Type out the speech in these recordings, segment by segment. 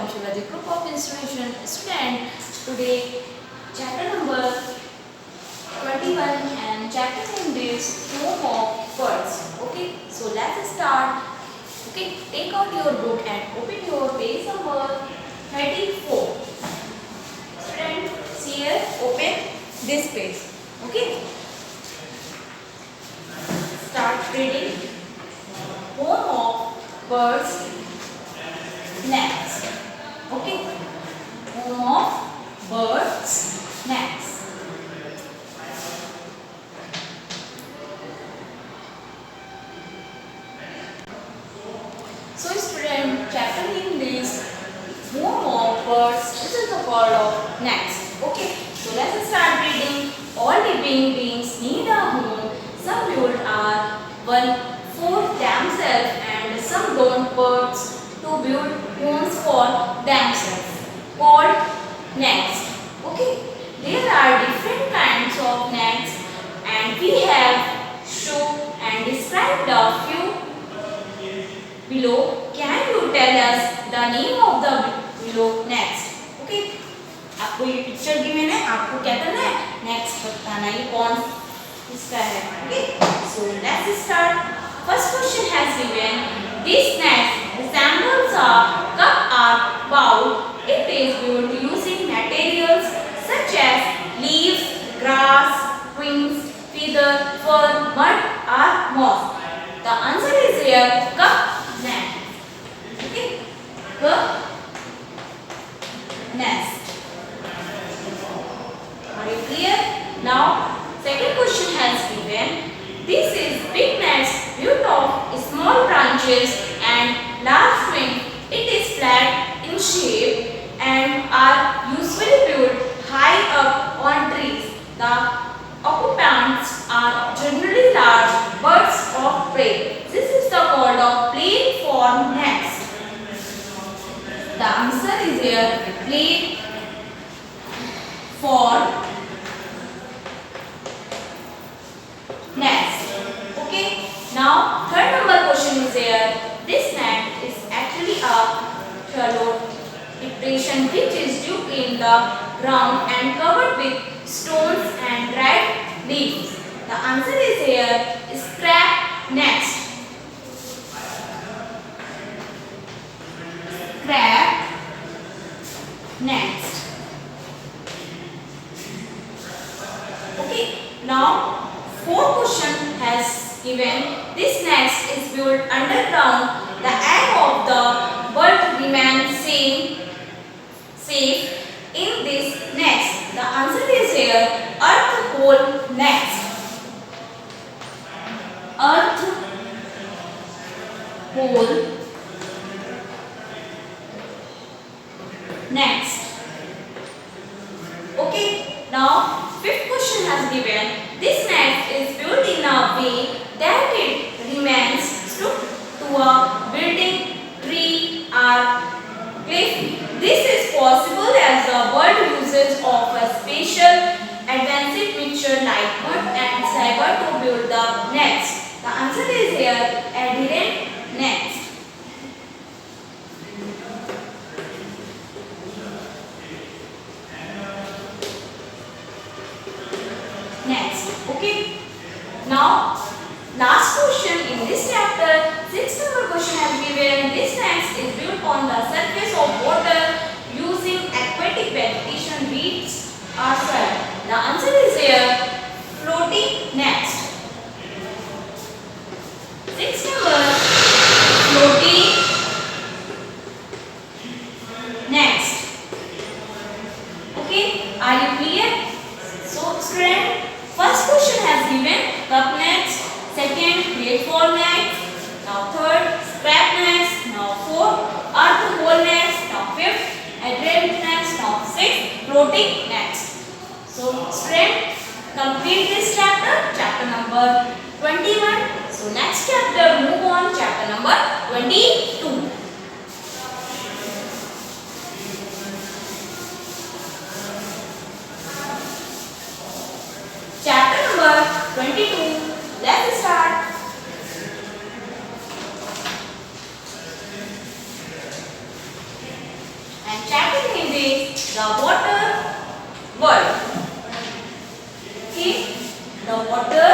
from Shivaji Group of Institution. Student, today chapter number 21 and chapter name is Home of Birds. Okay, so let's start. Okay, take out your book and open your page number 34. Student, see here, open this page. Okay, start reading. Home of Birds next. Okay, home of birds next. So student, chapter name is home of birds. This is the word of next. Okay, so let's start reading. All living beings need a home. Some build are one for themselves and some don't. Birds to build homes for themselves called nests. Okay, there are different kinds of nests and we have shown and described a few below. Can you tell us the name of the below next? Okay, आपको ये picture given है, आपको क्या करना है, next बताना है कौन इसका है. Okay, so let's start. First question has given. This nest resembles a cup or bowl. It is built using materials such as leaves, grass, twigs, feather, fur, mud or moss. The answer is here cup nest. Okay, cup nest. Are you clear? Now, second question has given. This is big nest built of small branches and large twigs. It is flat in shape and are usually built high up on trees. The occupants are generally large birds of prey. This is the called of plain form nest. The answer is here plain form nest. Okay, now third number question is here. This nest is actually a shallow depression which is dug in the ground and covered with stones and dried leaves. The answer is here scrap nest. Scrap nest. Okay, now fourth question has given. This nest is built underground. The egg of the bird remains safe in this nest. The answer is here earth hole nest. Earth hole nest. Okay, now fifth question has given. This nest is built in a way that it remains stuck to a building, tree or cliff. This is possible as the bird uses of a special advanced mixture like mud and saliva to build the nest. The answer is here adherent nest. Next, okay. Now, last question in this chapter, sixth number question has given. This nest is built on the surface of water using aquatic vegetation, weeds or soil. The answer is here floating nest. Sixth number floating nest. Okay, are you clear? So, student, first question has given cup nest, second platform nest, now third scrap nest, now fourth earth hole nest, now fifth adherent nest, now sixth floating nest. So student, complete this chapter, chapter number 21. So next chapter, move on chapter number 22. Chapter number 22. Let's start. chapter name is the water world. Okay, the water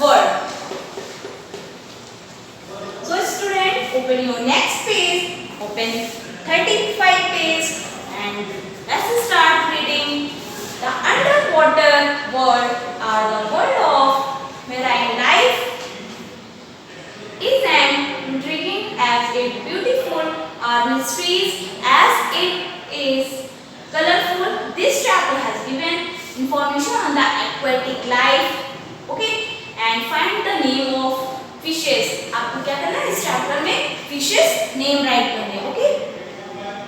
world. So student, open your next page, open 35 page, and let's start reading. The underwater world are the world of marine life is an intriguing as it beautiful are mysteries as it is colorful. This chapter has given information on the aquatic life. Okay, and find the name of fishes. आपको क्या करना है इस chapter में fishes name right करने. Okay,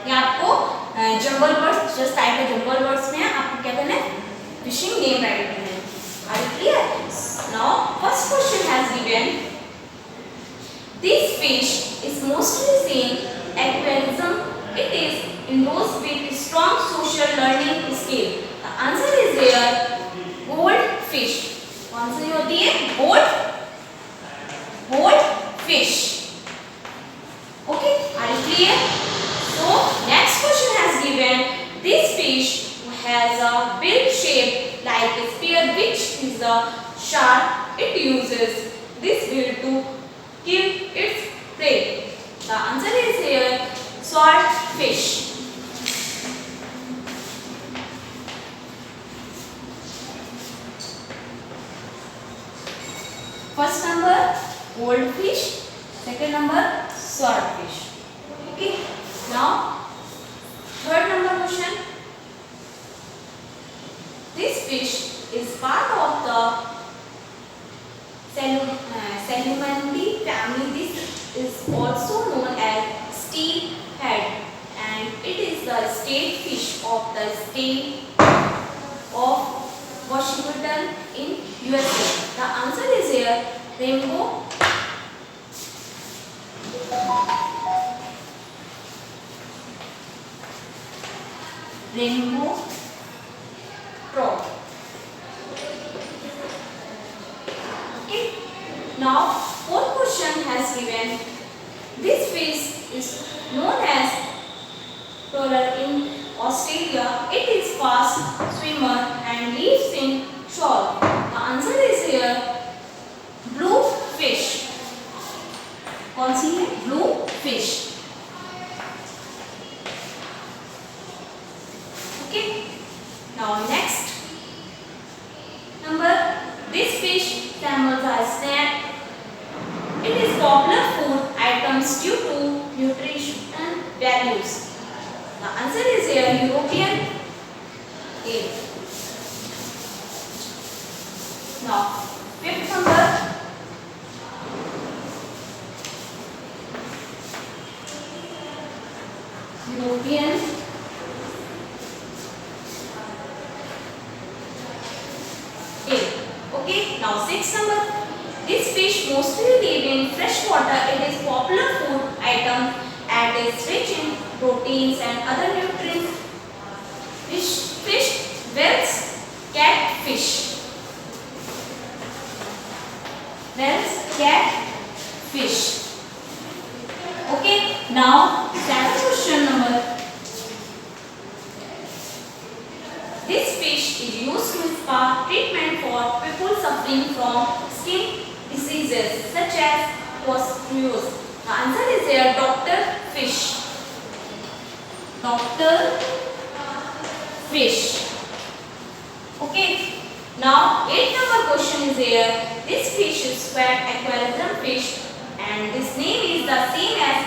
ये आपको जंगल birds just type है जंगल बर्ड्स में आपको क्या करना है फिशिंग नेम राइट करना है. Are you clear? Now first question has given this fish is mostly seen aquarism. It is endorsed with strong social learning skill. The answer is here goldfish. कौन सी होती है? goldfish. Okay, are you clear? So next question has given this fish has a bill shape like a spear, which is a shark. It uses this bill to kill its prey. The answer is here swordfish. First number goldfish, second number swordfish. Okay, now third number question. This fish is part of the Salmonid family. This is also known as steelhead, and it is the state fish of the state of Washington in USA. The answer is here rainbow trout. Okay, now fourth question has given this fish is known as trawler in Australia. It is fast swimmer and lives in shoal. The answer is here blue fish. कौन सी है? Blue fish. Okay. Now next number. This fish resembles a snack. It is popular food items due to nutrition values. The answer is here European eel. Now fifth number. European eel. Okay, now sixth number. This fish mostly live in fresh water. It is popular food item and is rich in proteins and other nutrients. Fish whales, catfish. Whales, catfish. Okay, now seventh question number. This fish is used to spa treatment for people suffering from skin diseases such as psoriasis. The answer is here doctor fish. Doctor fish. Okay. Now 8th number question is here. This fish is squat aquarium fish, and this name is the same as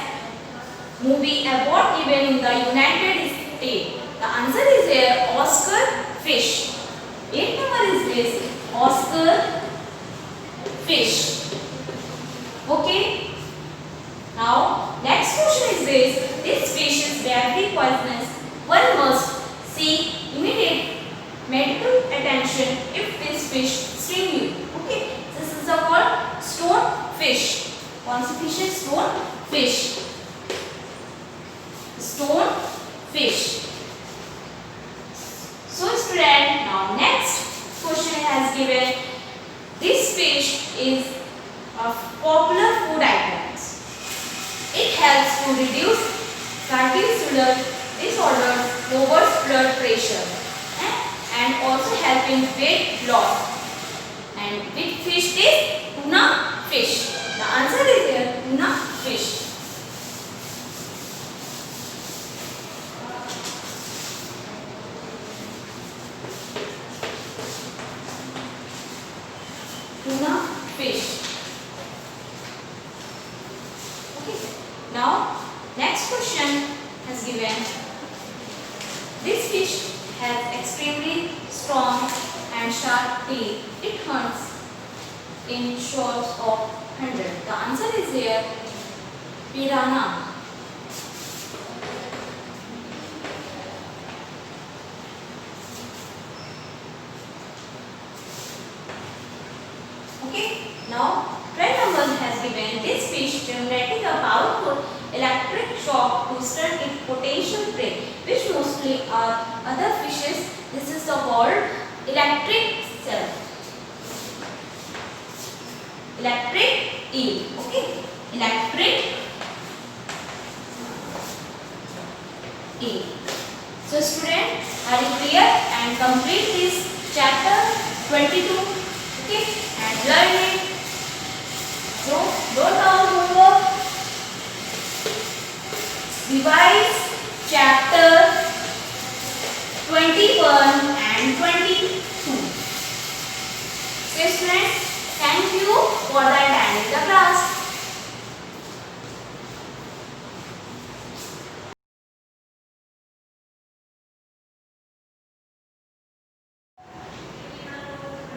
movie award given in the United States. The answer is here Oscar fish. 8th number is this Oscar fish. Okay. Now next question is this. This fish is very poisonous. One must seek immediate medical attention if this fish sting you. Okay. This is called stone fish. कौन सी fish है? Stone fish. Stone fish. So student, now next question has given this fish is of popular food items. It helps to reduce cardiovascular disorders, lowers blood pressure, and also help in weight loss. And which fish is tuna fish? The answer is here, tuna fish. Tuna fish. Okay. Now, next question has given. This fish has extremely strong and sharp teeth. It hunts in shoals of 100. The answer is here, piranha. Okay. Now, trend number has given this fish generating a powerful electric shock to stun its potential prey, which mostly are other fishes. This is called electric cell. Electric eel. Okay. Electric eel. So student, are you clear? And complete this chapter 22. Okay. And learn it. So note down homework. Revise chapter 21 and 22. So students, thank you for the attending the class.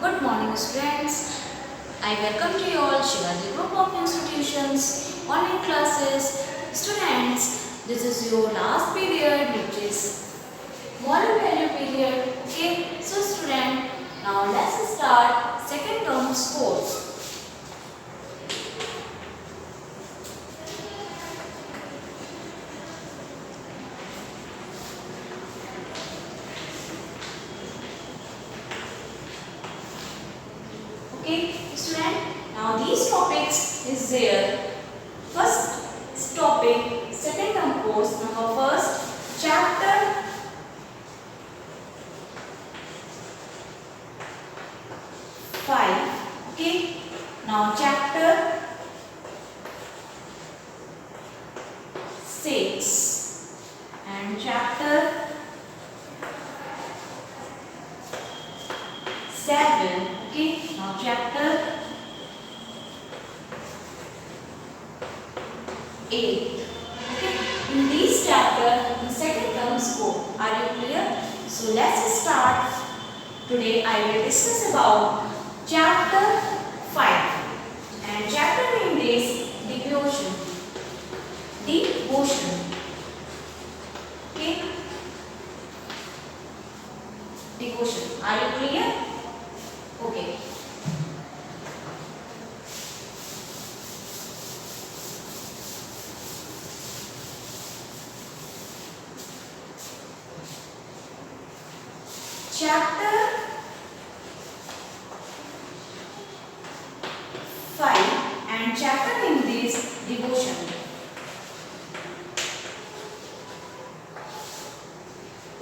Good morning students. I welcome to you all SHIVAJI group of institutions, online classes. Students, this is your last period, which is moral value period. Okay, so student, now let's start second term course. Okay, student, now these topics is there. First topic, second term course, number first, chapter 5. Okay, now chapter 6 and chapter 7. Okay, now chapter 8. Okay, in this chapter, in second term scope, are you clear? So let's start. Today I will discuss about chapter 5, and chapter name is devotion. Devotion. Okay, devotion. Are you clear? Okay. Chapter 5 and chapter name is devotion.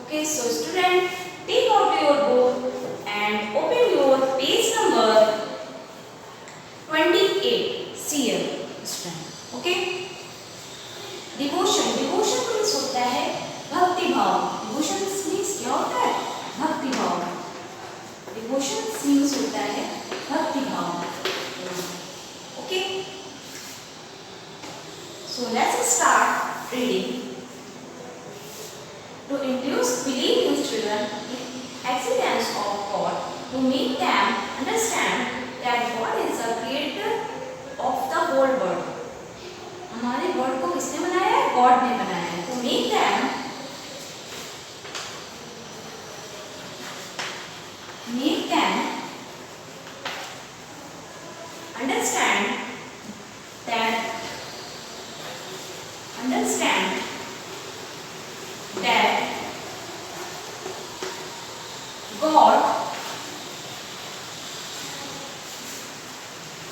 Okay, so student, take out your book and open your page number 28. CL student. Okay, devotion. Devotion means होता है भक्ति भाव. Devotion means क्या होता है? भक्ति भाव. Devotion means होता है भक्ति भाव. Okay, so let's start reading. To induce belief in children in existence of God, to make them understand that God is the creator of the whole world. हमारे वर्ल्ड को किसने बनाया है? गॉड ने बनाया है. To make them understand that God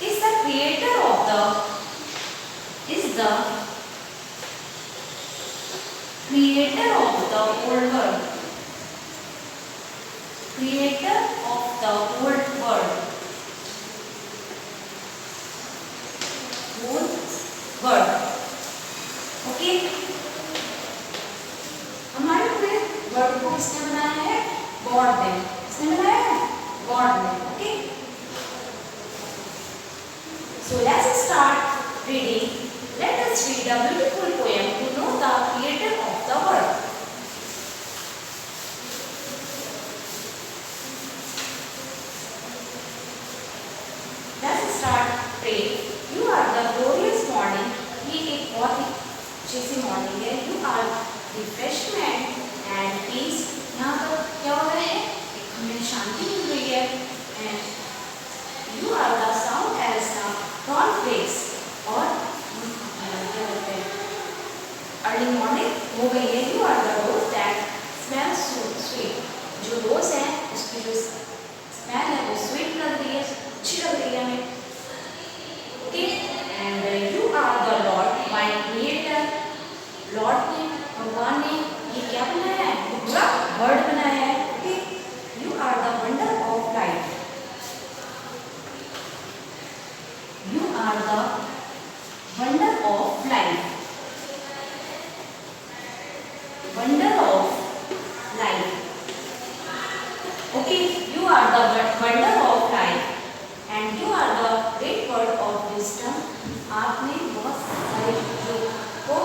is the creator of the whole world, creator of the whole world, whole world. Okay, हमारे पूरे वर्ड को किसने बनाया है? गॉड ने। किसने बनाया है? गॉड ने। Okay, so let's start reading. Let us read a beautiful poem to know the creator of the world. Let's start. Pray. You are the glorious morning. ये एक बहुत ही अच्छी सी मॉर्निंग है. You are refreshment and peace. यहाँ पर क्या हो रहा है? हमें शांति मिल रही है. And you are the sound as the dawn breaks. और क्या बोलते हैं? Early morning हो गई है. You are the rose that smells so sweet. जो रोज है उसकी जो स्मेल है वो स्वीट लग रही है, अच्छी लग रही है हमें. Okay, and you are the lord my creator. Lord ने, भगवान ने ये क्या बनाया है? पूरा वर्ड बनाया है. Okay, you are the wonder of life. You are the wonder of life. Wonder of life. Okay, you are the wonder of life and you are the great word of wisdom. आपने बहुत सारे चीजों को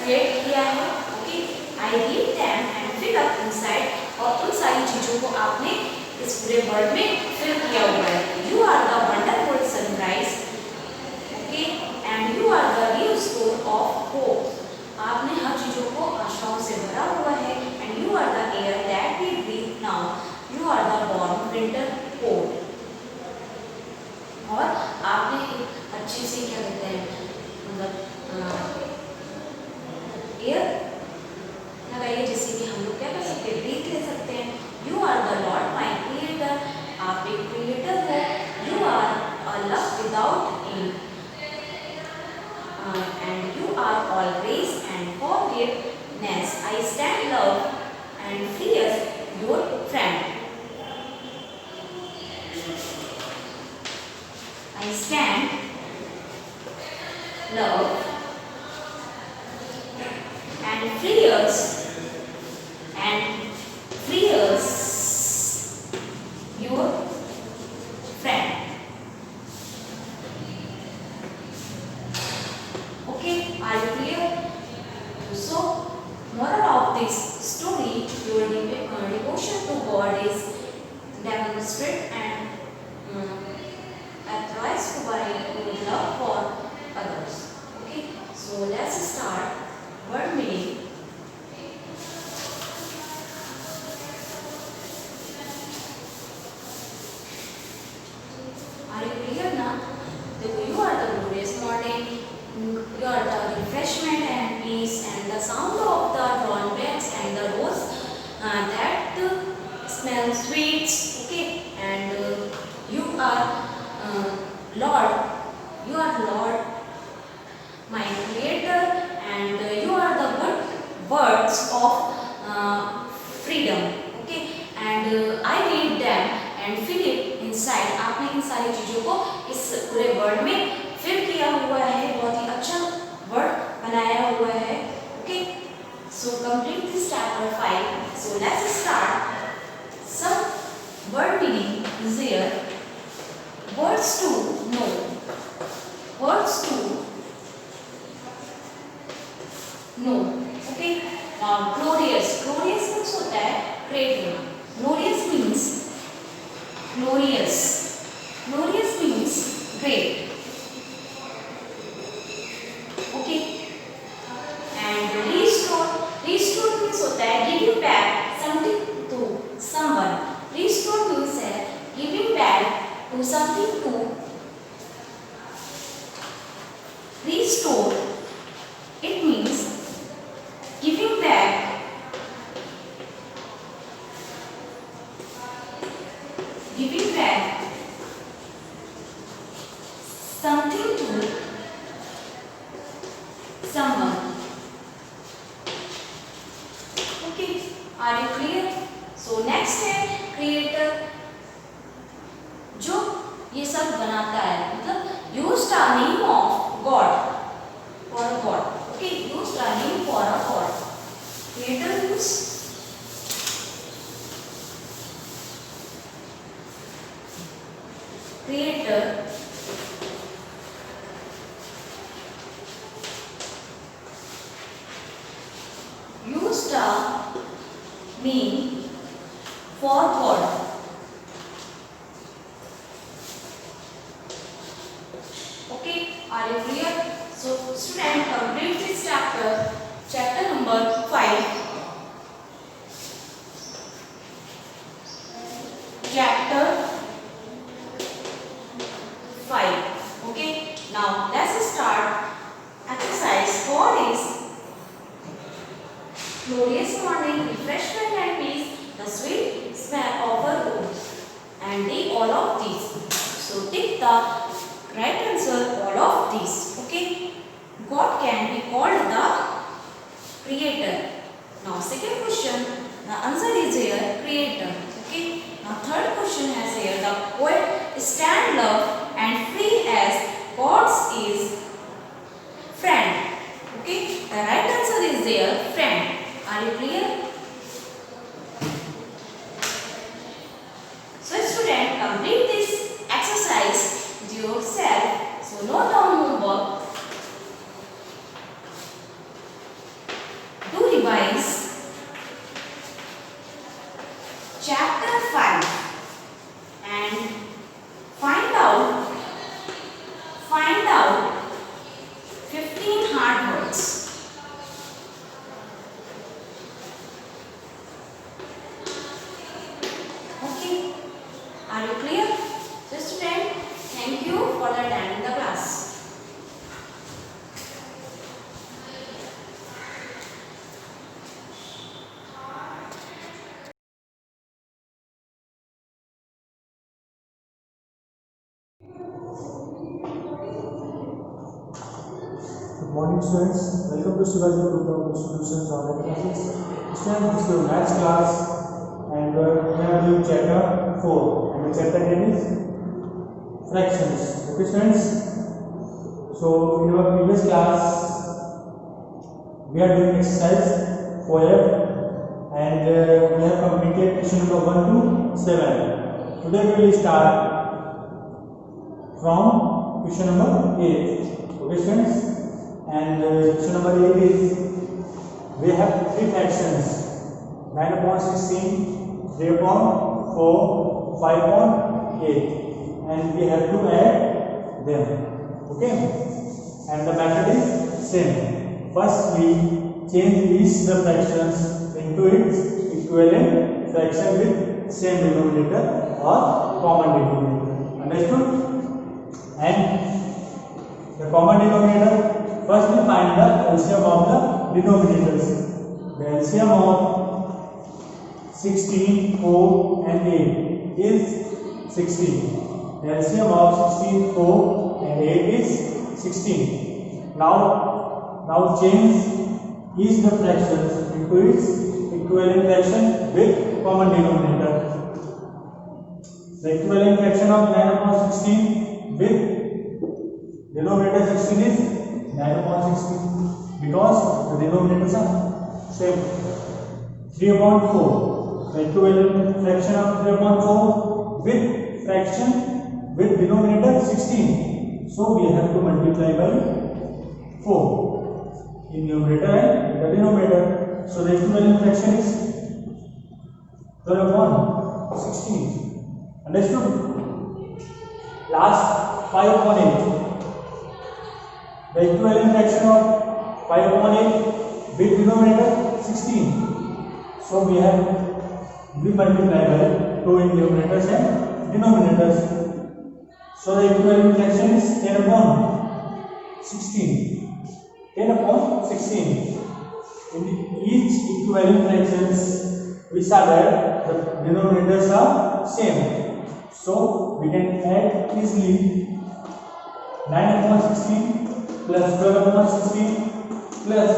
create किया है. Okay, I read them and fill up inside. और उन सारी चीजों को आपने इस पूरे वर्ड में फिल किया हुआ है. You are the wonderful sunrise. Okay, and you are the new store of hope. आपने हर चीजों को आशाओं से भरा हुआ है. And you are the air that we breathe now. You are the warm winter coat. और आपने एक अच्छी सी क्या कहते हैं मतलब एयर लगाइए जिससे कि हम लोग क्या कर सकते हैं? ब्रीथ ले सकते हैं. You are the lord my creator. आप एक क्रिएटर हो. You are a love without end you are always and forgiveness. I stand love and fear your friend. I stand love and frees your friend. Okay, are you clear? So, moral of this story: your devotion to God is demonstrated and authorized by your love for others. Okay, so let's start word meaning. Are you clear now? You are the glorious morning. You are the refreshment and peace and the sound of the dawn breaks and the rose that smells sweet. Okay, and you are Lord, you are Lord, my creator, and you are the good words of freedom. Okay, and I read them and fill it inside. आपने इन सारी चीजों को इस पूरे word में fill किया हुआ है. बहुत ही अच्छा वर्ड बनाया हुआ है. Okay, so complete this chapter 5. So let's start. Some word meaning is here. Words to know. Words to know. Okay. Now glorious. Glorious means होता है great होना. Glorious means glorious. Glorious means great. Okay. And restore. Restore means होता है giving back something to someone. Restore means है giving back to something to restore. It means giving back something to someone. star mean for God? Okay, are you clear? So student, complete this chapter, chapter number 5. Chapter 5. Okay, now let's start exercise. God is glorious morning, refreshment and peace, the sweet smell of a rose, and the all of these. So take the right answer, all of these. Okay, God can be called the creator. Now second question, the answer is here creator. Okay, now third question has here the poet stand love and free as God's is friend. Okay, the right answer is there friend. Are you clear? So student, complete this exercise with yourself. So note down homework. Do revise chapter 5 and find out 15 hard words. Okay, are you clear? So student, thank you for the time in the class. Good morning students, welcome to SHIVAJI Program of Solutions Online Classes. Students, this is your maths class and we are doing chapter 4 and the chapter name is fractions. Okay students, so in our previous class we are doing exercise 4F and we have completed question number 1 to 7. Today we will start from question number 8. Okay students, and question number 8 is we have three fractions 9 upon 16, 3 upon 4, 5 upon 8, and we have to add them. Okay, and the method is same. First we change each the fractions into its equivalent fraction with same denominator or common denominator. Understood? And the common denominator, first we find the LCM of the denominators. The LCM of 16, 4 and 8 is 16. The LCM of 16, 4 and 8 is 16. Now change each the fractions into its equivalent fraction with common denominator. The equivalent fraction of 9 upon 16 with denominator 16 is 9 upon 16 because the denominators are same. 3 upon 4, the equivalent fraction of 3 upon 4 with fraction with denominator 16. So we have to multiply by 4 in numerator and the denominator. So the equivalent fraction is 12 upon 16. Understood? Last 5 upon 8. The equivalent fraction of 5 upon 8 with denominator 16. So we multiply by 2 in numerators and denominators. So the equivalent fraction is 10 upon 16. 10 upon 16. In each equivalent fractions which are there, the denominators are same. So we can add easily 9 upon 16 plus 12 upon 16 plus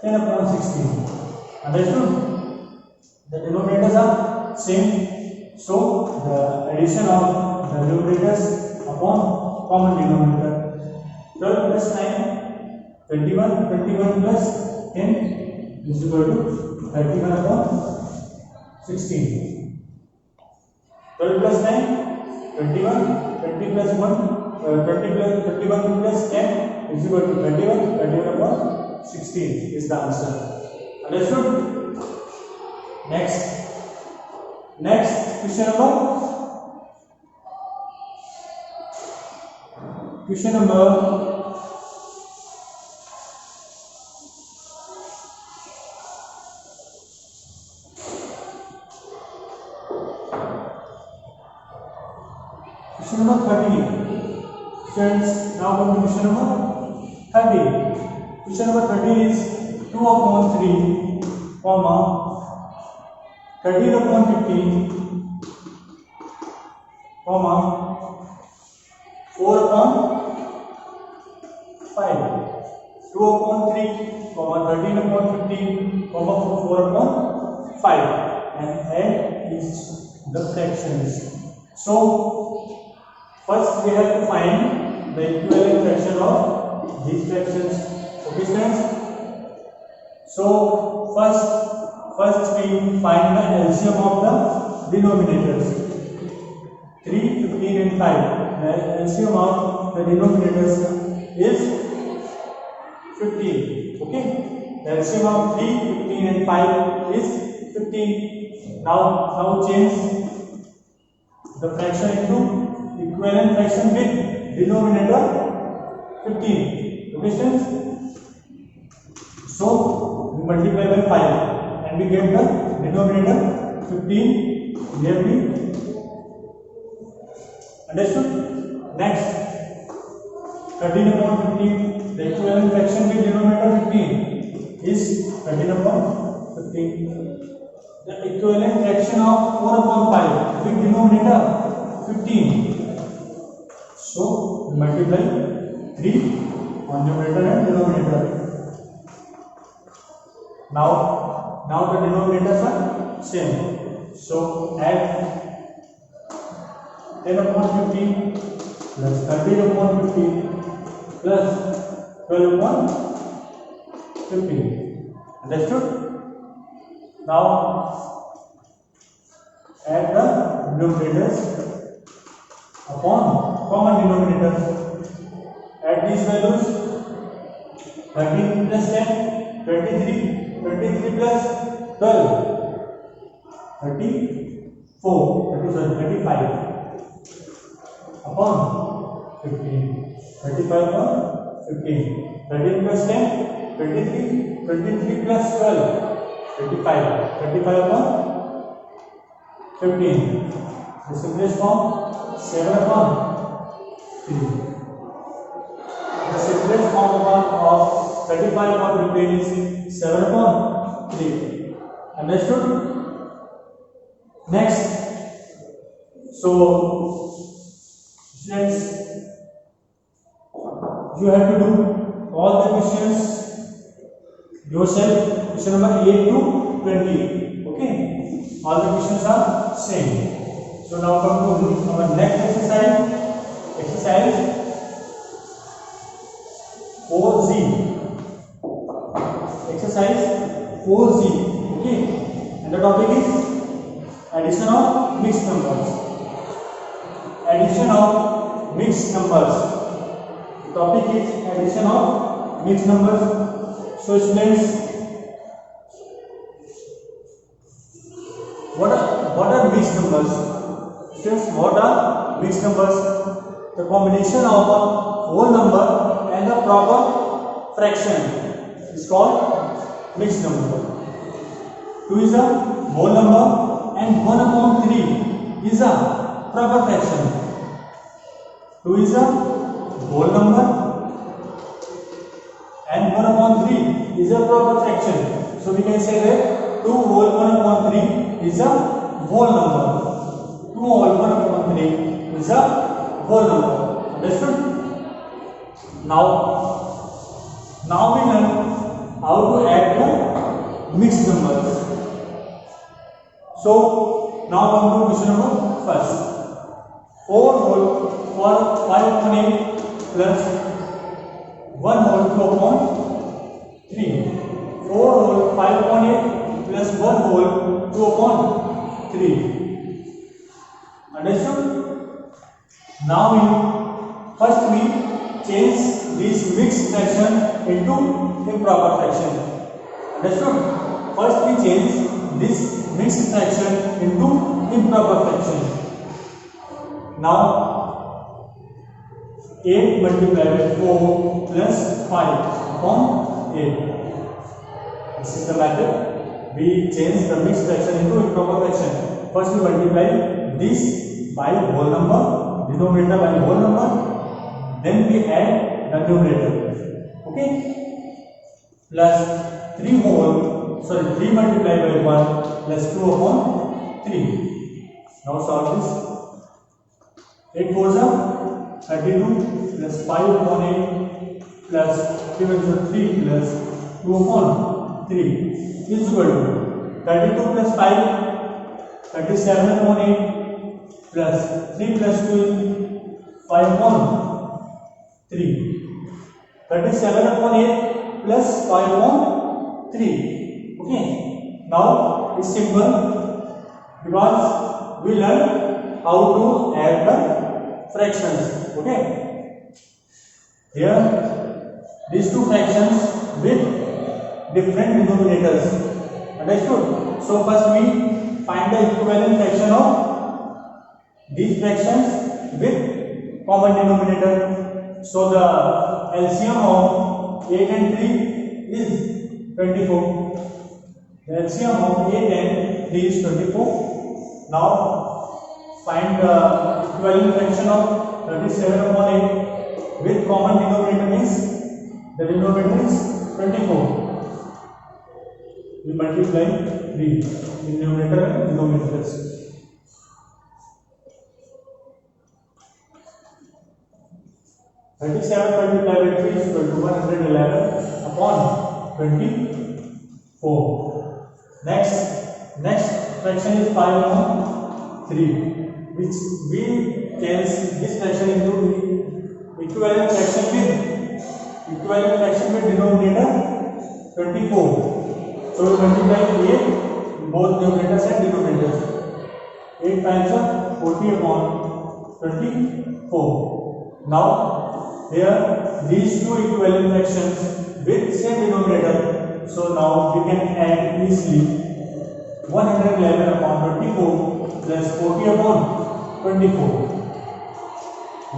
10 upon 16. Understood? The denominators are same. So the addition of the numerators upon common denominator. 12 plus 9, 21. 21 plus 10 is equal to 31 upon 16. 12 plus 9, 21. 20 plus 1, 21 plus 10 is equal to 31. 31 upon 16 is the answer. Understood? Next question number 30. Friends, now come to question number 30. Question number 30 is 2 upon 3, comma 13 upon 15, comma 4 upon 5. 2 upon 3, comma 13 upon 15, comma 4 upon 5, and add each the fractions. So first we have to find the equivalent fraction of these fractions. Okay friends, so first we find the LCM of the denominators. 3, 15 and 5. The LCM of the denominators is 15. Okay, the LCM of 3, 15 and 5 is 15. Now change the fraction into equivalent fraction with denominator 15. Okay friends, so we multiply by 5 and we get the denominator 15. Clearly understood? Next, 13 upon 15, the equivalent fraction with denominator 15 is 13 upon 15. The equivalent fraction of 4 upon 5 with denominator 15. So we multiply 3 on numerator and denominator. Now the denominators are same. So add 10 upon 15 plus 13 upon 15 plus 12 upon 15. Understood? Now add the denominators upon common denominators. Add these values. 13 plus 10, 23, 23 plus 12, 35 upon 15, 35 upon 15, 13 plus 10, 23, 23 plus 12, 35, 35 upon 15. The simplest form 7 upon 3. The simplest form of 35 upon 15 is 7 upon 3. Understood? Next, so students, you have to do all the questions yourself. Question number 8 to 20. Okay, all the questions are same. So now come to our next exercise. Exercise 4Z. Exercise 4Z. Okay, and the topic is addition of mixed numbers. Addition of mixed numbers. The topic is addition of mixed numbers. So students, what are mixed numbers? Students, what are mixed numbers? The combination of a whole number and a proper fraction is called mixed number. 2 is a whole number and 1 upon 3 is a proper fraction. 2 is a whole number and 1 upon 3 is a proper fraction. So we can say that 2 whole 1 upon 3 is a whole number. 2 whole 1 upon 3 is a whole number. Understood? Now we learn how to add the mixed numbers. So now come to question number first. 4 whole 5 upon 8 plus 1 whole 2 upon 3. 4 whole 5 upon 8 plus 1 whole 2 upon 3. Understood? Now first we change this mixed fraction into improper fraction. Understood? First we change this mixed fraction into improper fraction. Now 8 multiplied by 4 plus 5 upon 8. This is the method. We change the mixed fraction into improper fraction. First we multiply this by whole number, denominator by whole number, then we add the numerator. Okay? Plus 3 multiplied by 1 plus 2 upon 3. Now solve this. 8 4s are 32 plus 5 upon 8 plus 3 plus 2 upon 3 is equal to 32 plus 5 37 upon 8 plus 3 plus 2 5 upon 3. 37 upon 8 plus 5 upon 3. Okay. Now it's simple because we learn how to add the fractions. Okay. Here these two fractions with different denominators. Understood? So first we find the equivalent fraction of these fractions with common denominator. So the LCM of 8 and 3 is 24. The LCM of 8 and 3 is 24. Now find the equivalent fraction of 37 upon 8 with common denominator means the denominator is 24. We multiply 3 in numerator and denominators. 37 multiplied by 3 is equal to 111 upon 24. Next fraction is 5 upon 3, which we change this fraction into equivalent fraction with denominator 24. So we multiply 8 both numerators and denominators. 8 times 40 upon 24. Now here these two equivalent fractions with same denominator. So now we can add easily 111 upon 24 plus 40 upon 24.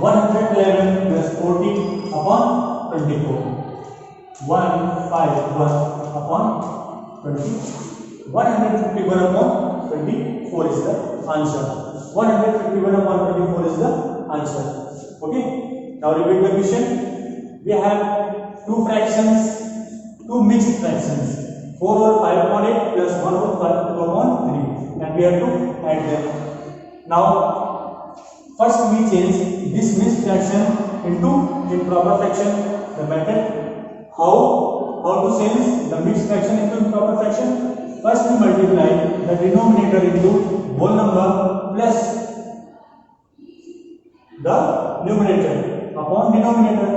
111 plus 40 upon 24. 151 upon 20. 151 upon 24 is the answer. 151 upon 24 is the answer. Okay. Now repeat the question. We have two fractions, two mixed fractions, 4 over 5 upon 8 plus 1 over 5 upon 3, and we have to add them. Now first we change this mixed fraction into improper fraction. The method how to change the mixed fraction into improper fraction. First we multiply the denominator into whole number plus the numerator upon denominator.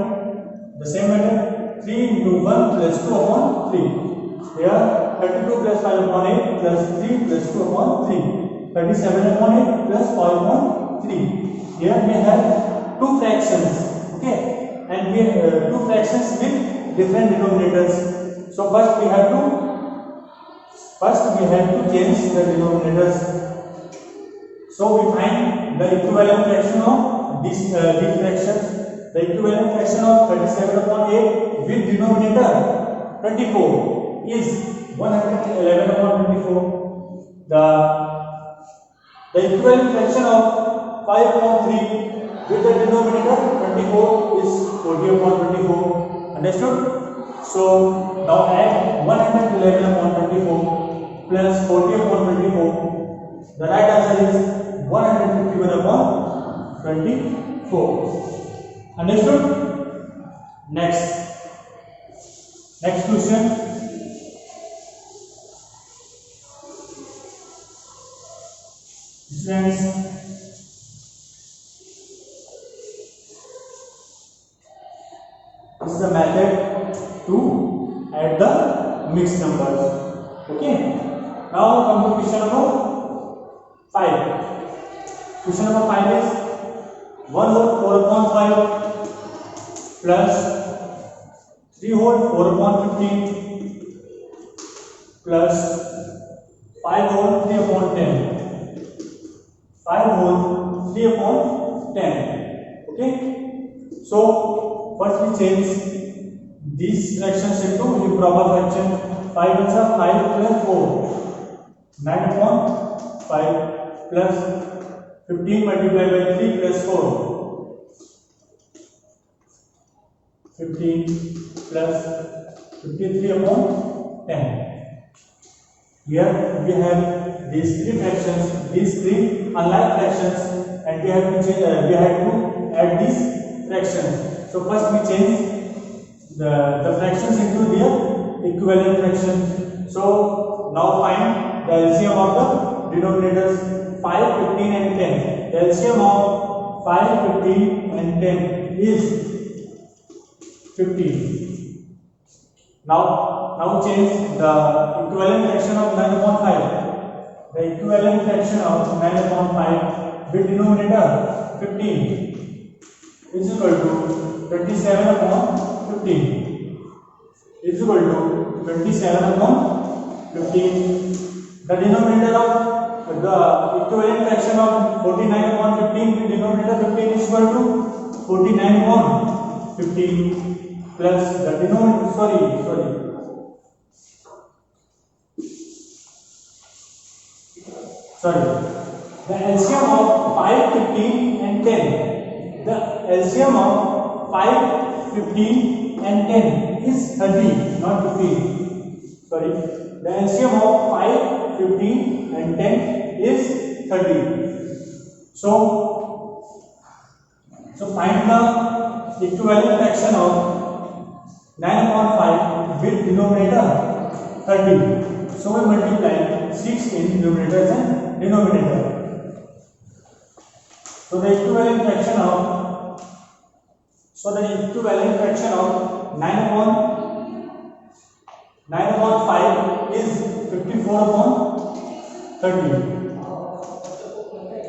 The same method, 3 into 1 plus 2 upon 3. Here 32 plus 5 upon 8 plus 3 plus 2 upon 3. 37 upon 8 plus 5 upon 3. Here we have two fractions. Okay, and we have two fractions with different denominators. So first we have to change the denominators. So we find the equivalent fraction of these fractions. The equivalent fraction of 37 upon 8 with denominator 24 is 111 upon 24. The equivalent fraction of 5 upon 3 with the denominator 24 is 40 upon 24. Understood? So now add 111 upon 24 plus 40 upon 24. The right answer is 151 upon 24. Understood? Next question. Friends, this is the method to add the mixed numbers. Okay. Now come to question number 5. Question number 5 is 1 whole 4 upon 5 plus 3 whole 4 upon 15 plus 5 whole 3 upon 10. 5 whole 3 upon 10. Okay. So first we change these fractions into improper fraction. 5 is 5 plus 4. 9 upon 5 plus 15 multiplied by 3 plus 4. 15 plus 53 upon 10. Here we have these three fractions, these three unlike fractions, and we have to add these fractions. So first we change the fractions into their equivalent fractions. So now find the LCM of the denominators 5, 15 and 10. The LCM of 5, 15 and 10 is 15. Now change the equivalent fraction of 9 upon 5. The equivalent fraction of 9 upon 5 with denominator 15 is equal to 27 upon 15 is equal to 27 upon 15. The denominator of the equivalent fraction of 49 upon 15 with denominator 15 is equal to 49 upon 15 plus the denominator, the LCM of 5, 15 and 10. The LCM of 5, 15 and 10 is 30, not 15. The LCM of 5, 15 and 10 is 30. So find the equivalent fraction of 9 upon 5 with denominator 30. So we multiply 6 in numerators and denominator. So the equivalent fraction of 9 upon 5 is 54 upon 30.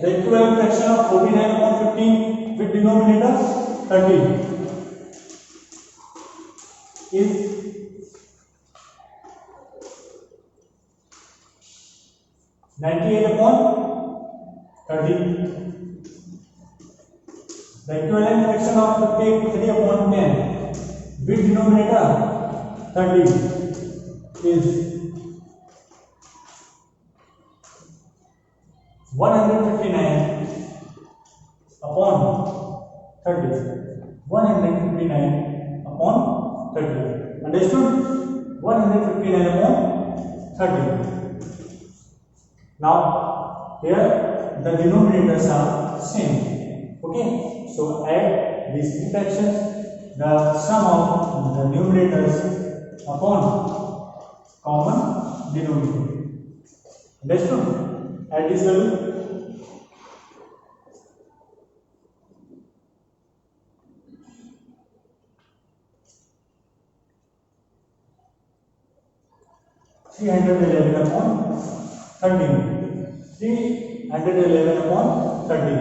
The equivalent fraction of 49 upon 15 with denominator 30 is 98 upon 30. The equivalent fraction of 53 upon 10 with denominator 30 is 159 upon 30. 159 upon 30. Understood? 159 upon 30. Now here the denominators are same. Okay. So add these three fractions. The sum of the numerators upon common denominator. Understood? Add this value. $311 upon 13. 311 upon 13.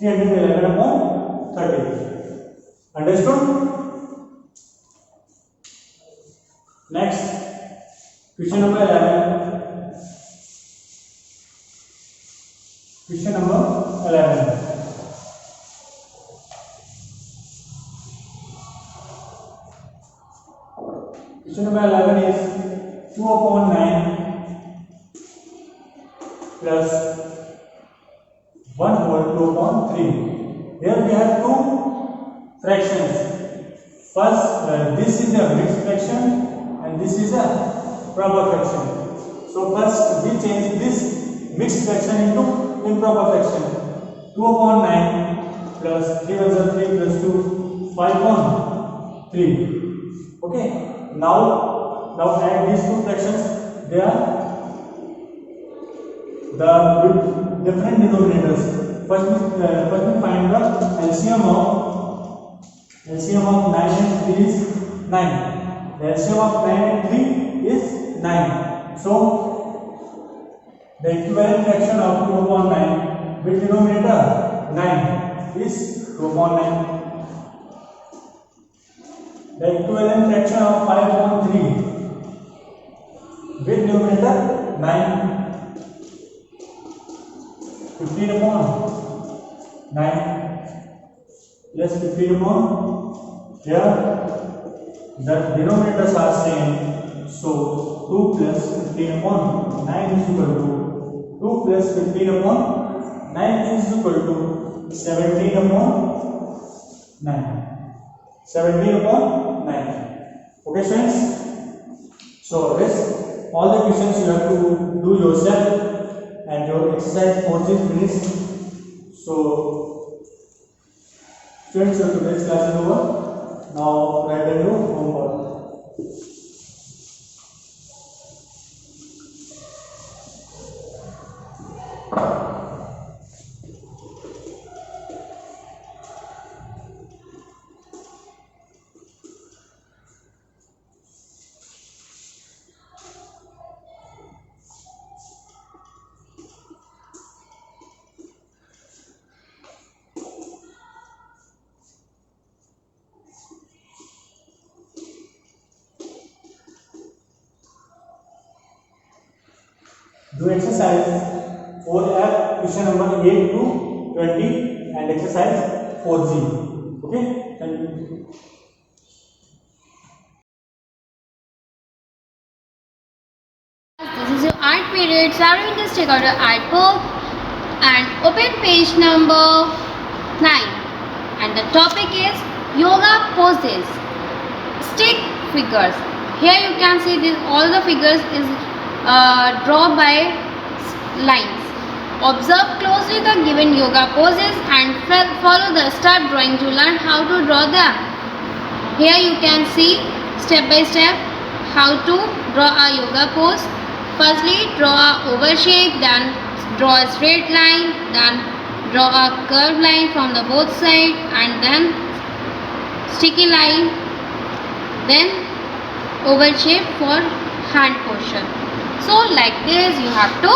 $311 upon 30. Understood? Next, question number 11. Question number 11. Question number 11 is 2 upon 9 plus 1 whole 2 upon 3. Here we have two fractions. First, this is a mixed fraction and this is a proper fraction. So first we change this mixed fraction into improper fraction. 2 upon 9 plus 3 was 3 plus 2, 5 upon 3. Okay. Now add these two fractions. They are with different denominators. First we find the LCM of 9 and 3 is 9. The LCM of 9 and 3 is 9. So the equivalent fraction of 2 upon 9 with denominator 9 is 2 upon 9. The equivalent fraction of 5 upon 3 with numerator 9. 15 upon 9 plus 15 upon here the denominators are same, so 2 plus 15 upon 9 is equal to 2 plus 15 upon 9 is equal to 17 upon 9. 17 upon 9. Okay friends, so this all the questions you have to do yourself and your exercise 4 is finished. So students, your today's class is over. Now write down your homework. Do exercise 4F, question number 8 to 20 and exercise 4G. Okay, thank you. This is your art period, so everyone just take out your art book and open page number 9, and the topic is yoga poses, stick figures. Here you can see this, all the figures is drawn by lines. Observe closely the given yoga poses and follow the step drawing to learn how to draw them. Here you can see step by step how to draw a yoga pose. Firstly, draw a oval shape, then draw a straight line, then draw a curved line from the both sides, and then sticky line, then oval shape for hand portion. So like this you have to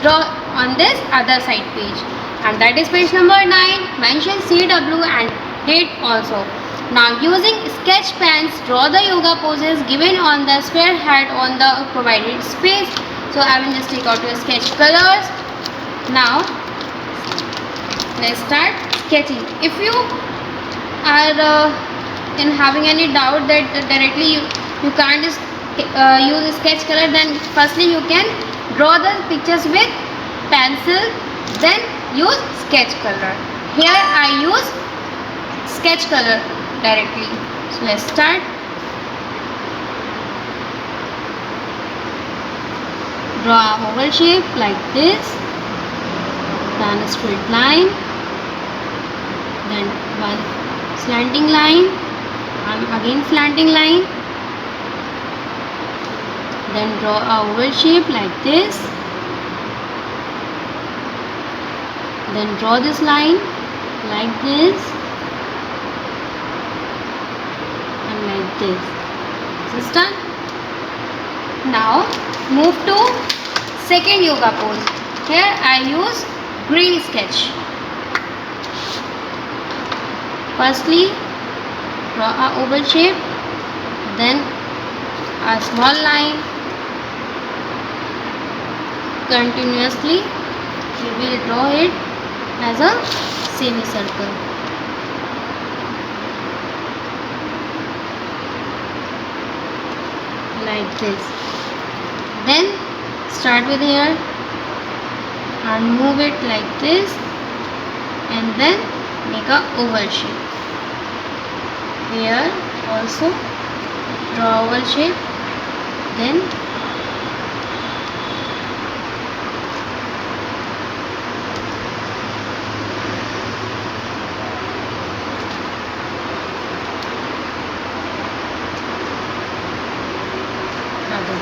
draw on this other side page, and that is page number 9. Mention CW and head also. Now using sketch pens, draw the yoga poses given on the square head on the provided space. So I will just take out your sketch colors. Now let's start sketching. If you are in having any doubt that directly you can't just use sketch color, then firstly you can draw the pictures with pencil, then use sketch color. Here I use sketch color directly. So let's start. Draw a oval shape like this, then a straight line, then one slanting line, and again slanting line, then draw a oval shape like this, then draw this line like this and like this. This is done. Now move to second yoga pose. Here I use green sketch. Firstly, draw a oval shape, then a small line. Continuously we will draw it as a semicircle. Like this. Then start with here and move it like this, and then make a oval shape. Here also draw oval shape, then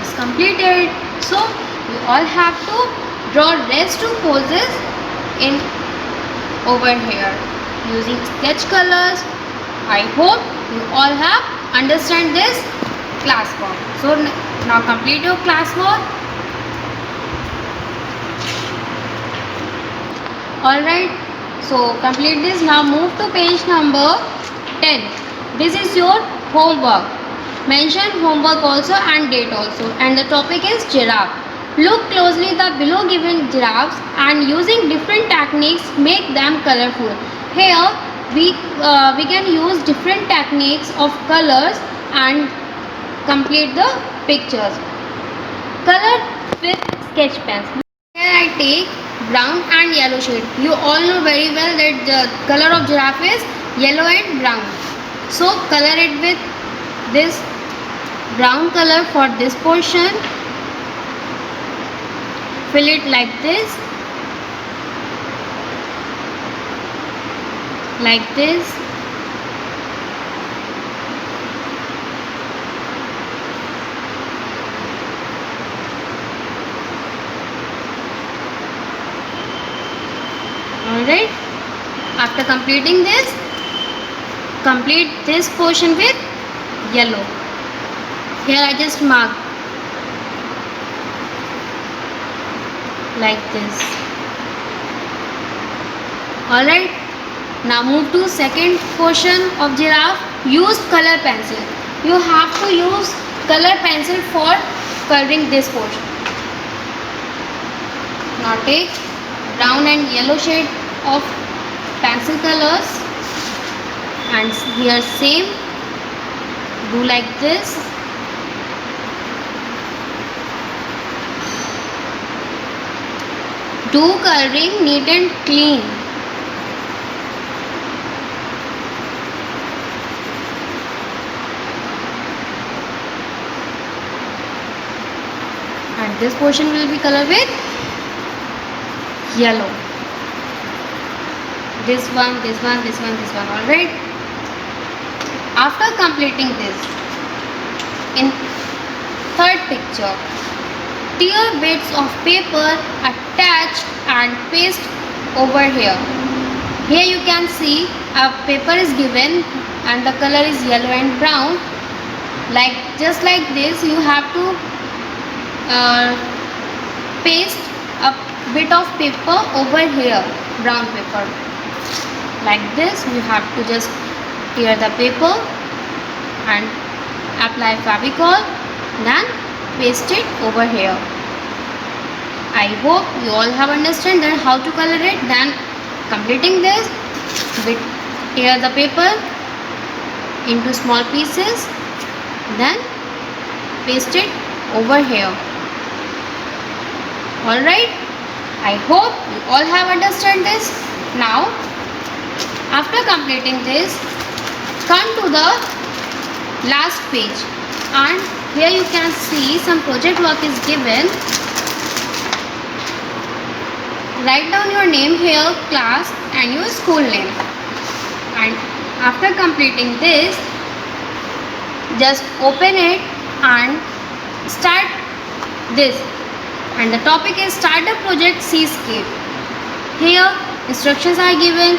is completed. So we all have to draw rest two poses in over here using sketch colors. I hope you all have understand this class work. So now complete your class work. Alright, So complete this. Now move to page number 10. This is your homework. Mention homework also and date also, and the topic is giraffe. Look closely the below given giraffes and using different techniques make them colorful. Here we can use different techniques of colors and complete the pictures. Color with sketch pens. Here I take brown and yellow shade. You all know very well that the color of giraffe is yellow and brown. So color it with this brown color for this portion. Fill it like this. Like this. Alright. After completing this, complete this portion with yellow. Here I just mark like this. Alright. Now move to second portion of giraffe. Use color pencil. You have to use color pencil for coloring this portion. Now take brown and yellow shade of pencil colors and here same, do like this. Do coloring neat and clean. And this portion will be colored with yellow. This one, this one, this one, this one. Alright. After completing this, in third picture, tear bits of paper attach and paste over here. Here you can see a paper is given and the color is yellow and brown. Like just like this, you have to paste a bit of paper over here, brown paper. Like this, you have to just tear the paper and apply Fevicol, then paste it over here. I hope you all have understood that how to color it. Then completing this, tear the paper into small pieces, then paste it over here. Alright, I hope you all have understood this. Now, after completing this, come to the last page and here you can see some project work is given. Write down your name here, class and your school name. And after completing this, just open it and start this. And the topic is start a project Seascape. Here instructions are given.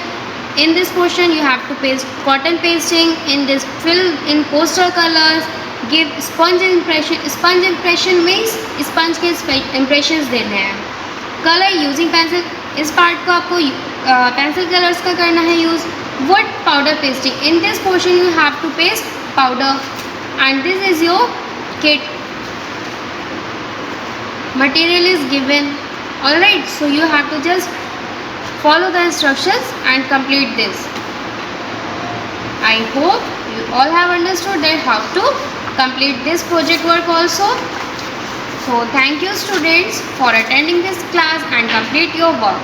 In this portion you have to paste cotton pasting. In this fill in poster colors. Give sponge impression. Sponge impression means sponge के impressions देने हैं. Color using pencil. इस part को आपको pencil colors का करना है use. Wood powder pasting. In this portion you have to paste powder. And this is your kit. Material is given. Alright, so you have to just follow the instructions and complete this. I hope you all have understood that how to complete this project work also. So thank you students for attending this class and complete your work.